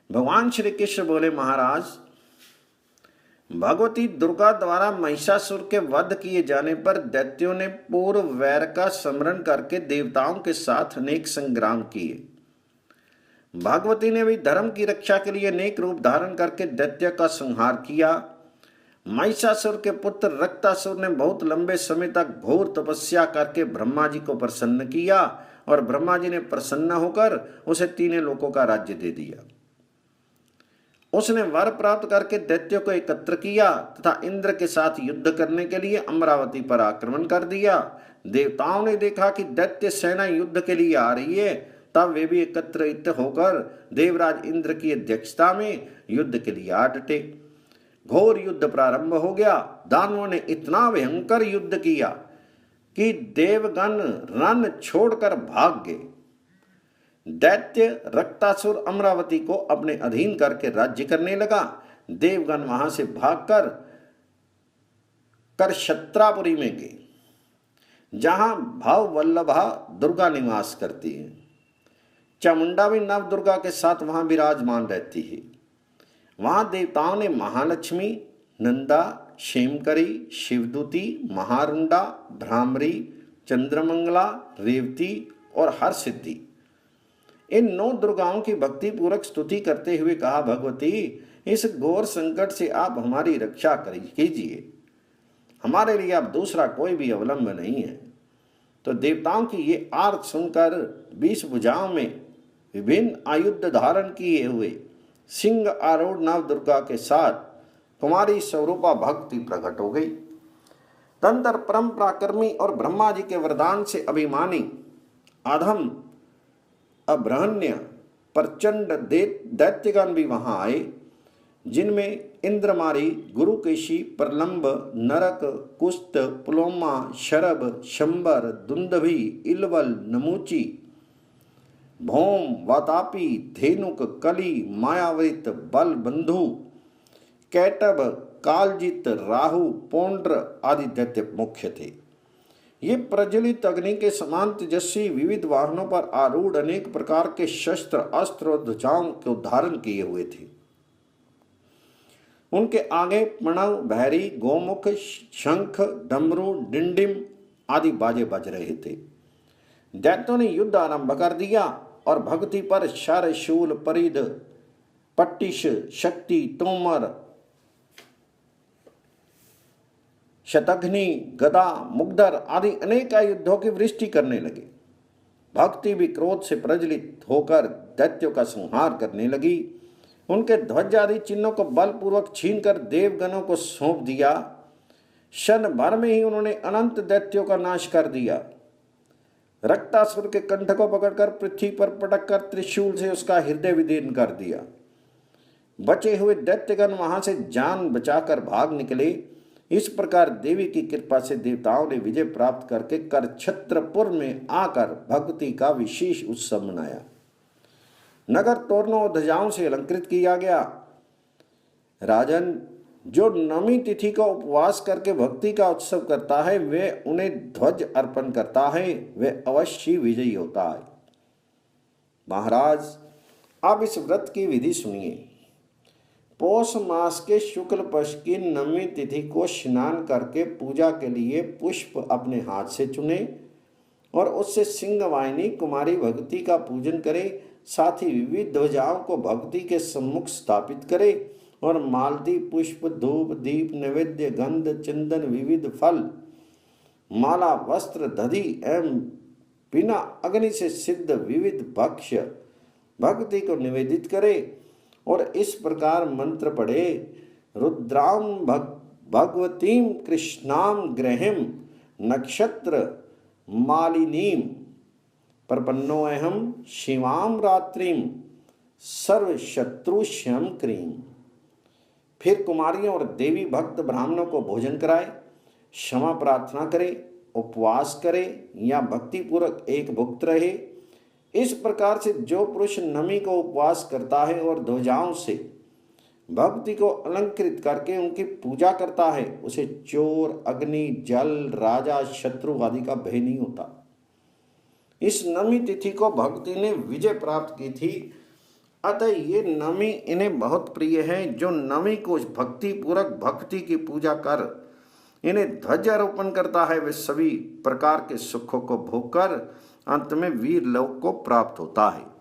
भगवान श्री कृष्ण बोले, महाराज, भगवती दुर्गा द्वारा महिषासुर के वध किए जाने पर दैत्यों ने पूर्व वैर का स्मरण करके देवताओं के साथ अनेक संग्राम किए। भगवती ने भी धर्म की रक्षा के लिए अनेक रूप धारण करके दैत्य का संहार किया। महिषासुर के पुत्र रक्तासुर ने बहुत लंबे समय तक घोर तपस्या करके ब्रह्मा जी को प्रसन्न किया और ब्रह्मा जी ने प्रसन्न होकर उसे तीनों लोकों का राज्य दे दिया। उसने वर प्राप्त करके दैत्यों को एकत्र किया तथा इंद्र के साथ युद्ध करने के लिए अमरावती पर आक्रमण कर दिया। देवताओं ने देखा कि दैत्य सेना युद्ध के लिए आ रही है, तब वे भी एकत्रित होकर देवराज इंद्र की अध्यक्षता में युद्ध के लिए आ डटे। घोर युद्ध प्रारंभ हो गया। दानवों ने इतना भयंकर युद्ध किया कि देवगण रण छोड़कर भाग गए। दैत्य रक्तासुर अमरावती को अपने अधीन करके राज्य करने लगा। देवगण वहां से भागकर करक्षत्रापुरी में गए, जहां भाव वल्लभा दुर्गा निवास करती है। चामुंडा भी नव दुर्गा के साथ वहां विराजमान रहती है। वहां देवताओं ने महालक्ष्मी, नंदा, क्षेमकरी, शिवदूती, महारुंडा, भ्रामरी, चंद्रमंगला, रेवती और हरसिद्धि, इन 9 दुर्गाओं की भक्ति पूर्वक स्तुति करते हुए कहा, भगवती, इस घोर संकट से आप हमारी रक्षा कीजिए। हमारे लिए अब दूसरा कोई भी अवलंब नहीं है। तो देवताओं की ये आर्त सुनकर 20 भुजाओं में विभिन्न आयुध धारण किए हुए सिंह आरूढ़ नव दुर्गा के साथ कुमारी स्वरूपा भक्ति प्रकट हो गई। तंत्र परम पराक्रमी और ब्रह्मा जी के वरदान से अभिमानी अधम अभ्रहण्य प्रचंड दैत्यगण भी वहां आए, जिनमें इंद्रमारी, गुरुकेशी, प्रलंब, नरक, कुस्त, पुलोमा, शरभ, शंबर, दुंदभी, इलवल, नमूची, भौम, वातापी, धेनुक, कली, मायावृत, बल बंधु, कैटब, कालजित, राहु, पौंड्र आदि दैत्य मुख्य थे। ये प्रज्वलित अग्नि के समान तेजस्वी विविध वाहनों पर आरूढ़ अनेक प्रकार के शस्त्र, अस्त्र और ध्वजाओं को धारण किए हुए थे। उनके आगे प्रणव, भैरी, गोमुख, शंख, डमरू, डिंडिम आदि बाजे बज रहे थे। दैत्यों ने युद्ध आरंभ कर दिया और भक्ति पर शर, शूल, परिध, पट्टिश, शक्ति, तोमर, शतघ्नि, गदा, मुग्धर आदि अनेक युद्धों की वृष्टि करने लगे। भक्ति भी क्रोध से प्रज्वलित होकर दैत्यों का संहार करने लगी। उनके ध्वज आदि चिन्हों को बलपूर्वक छीनकर देवगणों को सौंप दिया। क्षण भर में ही उन्होंने अनंत दैत्यों का नाश कर दिया। रक्तासुर के कंठ को पकड़कर पृथ्वी पर पटककर त्रिशूल से उसका हृदय विदीर्ण कर दिया। बचे हुए दैत्यगण वहां से जान बचाकर भाग निकले। इस प्रकार देवी की कृपा से देवताओं ने विजय प्राप्त करके करक्षत्रपुर में आकर भक्ति का विशेष उत्सव मनाया। नगर तोरणों और ध्वजाओं से अलंकृत किया गया। राजन, जो नवमी तिथि का उपवास करके भक्ति का उत्सव करता है, वे उन्हें ध्वज अर्पण करता है, वे अवश्य विजयी होता है। महाराज, अब इस व्रत की विधि सुनिए। पौष मास के शुक्ल पक्ष की नवमी तिथि को स्नान करके पूजा के लिए पुष्प अपने हाथ से चुने और उससे सिंहवाहिनी कुमारी भक्ति का पूजन करे। साथ ही विविध ध्वजाओं को भक्ति के सम्मुख स्थापित करे और मालती, पुष्प, धूप, दीप, नैवेद्य, गंध, चंदन, विविध फल, माला, वस्त्र, दधि एवं बिना अग्नि से सिद्ध विविध भक्ष्य भक्ति को निवेदित करे और इस प्रकार मंत्र पढ़े। रुद्राम भगवतीम कृष्णाम ग्रहिम नक्षत्र मालिनीम प्रपन्नोऽहं शिवाम रात्रिम सर्वशत्रुष्यम क्रीम। फिर कुमारियों और देवी भक्त ब्राह्मणों को भोजन कराए, क्षमा प्रार्थना करे, उपवास करे या भक्तिपूर्वक एक भुक्त रहे। इस प्रकार से जो पुरुष नवमी को उपवास करता है और ध्वजाओं से भक्ति को अलंकृत करके उनकी पूजा करता है, उसे चोर, अग्नि, जल, राजा, शत्रु आदि का भय नहीं होता। इस नवमी तिथि को भक्ति ने विजय प्राप्त की थी अतः ये नवमी इन्हें बहुत प्रिय है। जो नवमी को भक्ति पूर्वक भक्ति की पूजा कर इन्हें ध्वजारोपण करता है, वे सभी प्रकार के सुखों को भोग कर अंत में वीर लोक को प्राप्त होता है।